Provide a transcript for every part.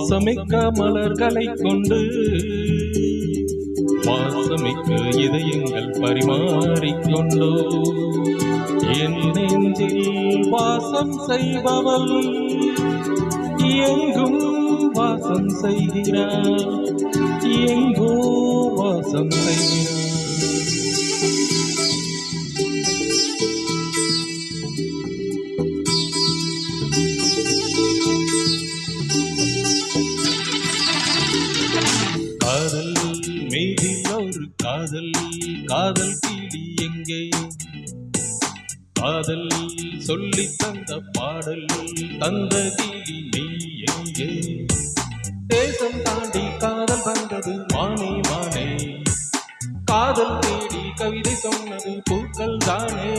வாசமிக்க மலர்களை கொண்டு வாசமிக்க இதயங்கள் பரிமாறிக்கொண்டோ என் நெஞ்சில் வாசம் செய்பவள் எங்கும் வாசம் செய்கிறார், எங்கோ வாசம் செய்கிறார். காதல் மீதில் ஒரு காதல், காதல் கிளி எங்கே? காதல் சொல்லி தந்த பாடல் தந்த கிளி நீ எங்கே? தேசம் தாண்டி காதல் வந்தது மானே மானே, காதல் தேடி கவிதை சொன்னது பூக்கள் தானே.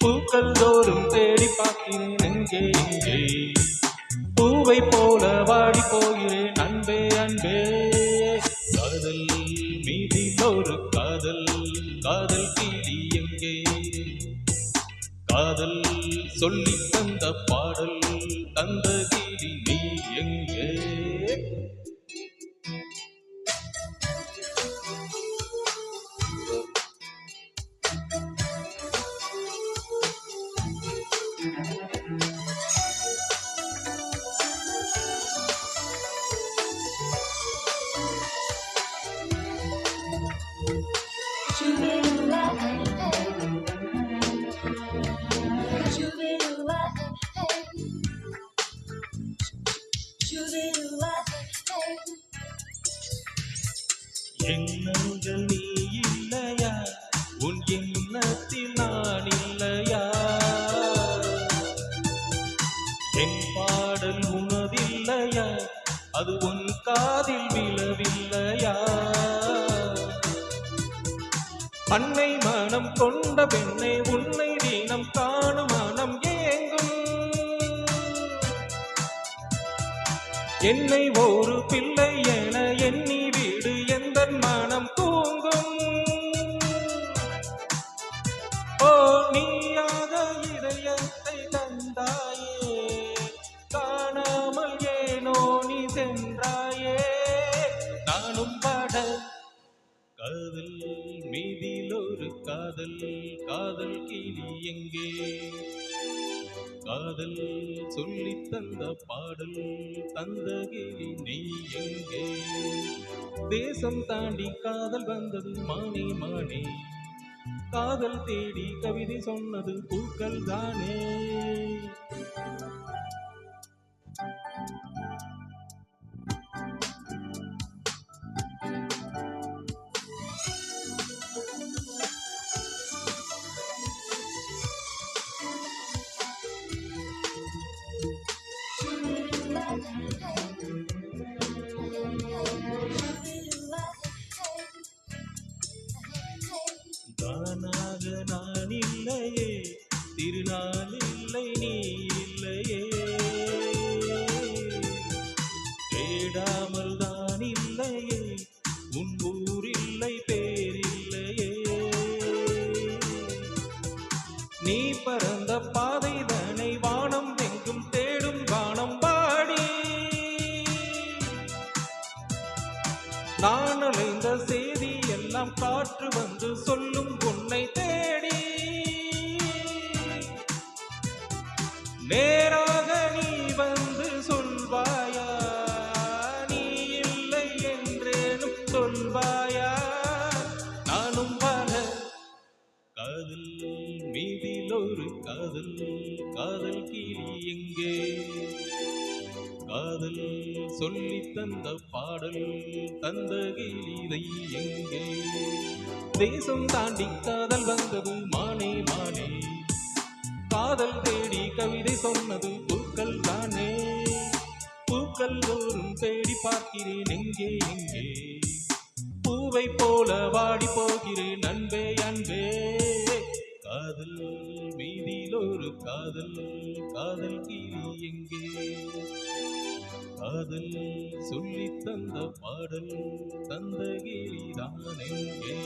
பூக்கள் தோறும் தேடி பார்க்கிறேன் எங்கே எங்கே, பூவை போல வாடி போகிறேன் அன்பே அன்பே. காதல் மீதில் ஒரு காதல், காதல் கிளி எங்கே? காதல் சொல்லி தந்த பாடல் தந்த கிளி நீ எங்கே? எண்ணங்கள் நீ இல்லையா, உன் எண்ணத்தில் நான் இல்லையா? என் பாடல் உனதில்லையா, அது உன் காதில் விழவில்லையா? அன்னை மனம் கொண்ட பெண்ணை உன்னை தினம் காணும் மனம் ஏங்கும். என்னை ஒரு பிள்ளை என எண்ணி வீடு எந்த மனம் தூங்கும். ஓ நீயாக இதயத்தை தந்தாயே, காணாமல் ஏனோ நீ சென்றாயே. நானும் பட காதல் மீதில் ஒரு காதல், காதல் கிளி எங்கே? காதல் சொல்லி தந்த பாடல் தந்த கிளி நீ எங்கே? தேசம் தாண்டி காதல் வந்தது மானே மானே, காதல் தேடி கவிதை சொன்னது பூக்கள் தானே. தானாக நான் இல்லையே, திருநாள் இல்லை நீ இல்லையே. தேடாமல் தான் இல்லையே, உன் ஊர் இல்லை பேர் இல்லையே. நீ பறந்த பாதை தனை வானம் எங்கும் தேடும் வானம் பாடி. நான் அலைந்த செய்தி எல்லாம் காற்று வந்து சொல்லும் உன்னை தேடி. நேராக நீ வந்து சொல்வாயா, நீ இல்லை என்றேனும் சொல்வாயா? நானும் பல காதல் மீதில் ஒரு காதல், காதல் கிளி எங்கே? காதல் சொல்லி தந்த பாடல் தந்த கிளி எங்கே? தேசம் தாண்டி காதல் வந்தது மானே மானே, காதல் தேடி கவிதை சொன்னது பூக்கள் தானே. பூக்கள் தோறும் தேடி பார்க்கிறேன் எங்கே எங்கே, பூவை போல வாடி போகிறேன் அன்பே அன்பே. காதல் மீதில் ஒரு காதல், காதல் கிளி எங்கே? காதல் சொல்லி தந்த பாடல் தந்த கிளிதான் எங்கே?